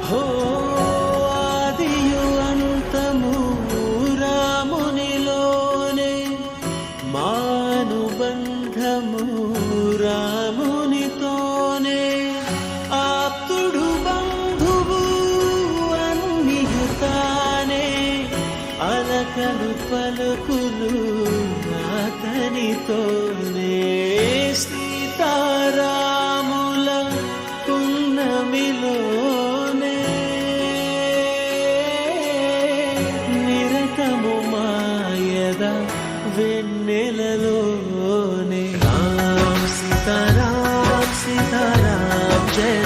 హో ఆదియు అంతము రామునిలోనే, మానుబంధము రామునితోనే, ఆప్తుడు బంధువు అన్నియుతానే, అలకలు పలుకులు అతనితోనే. సీతారాముల పున్నమిలోనే, నిరతము మాయద వెన్నెలలోనే. రామ్ సీతారాం సీతారాం జయ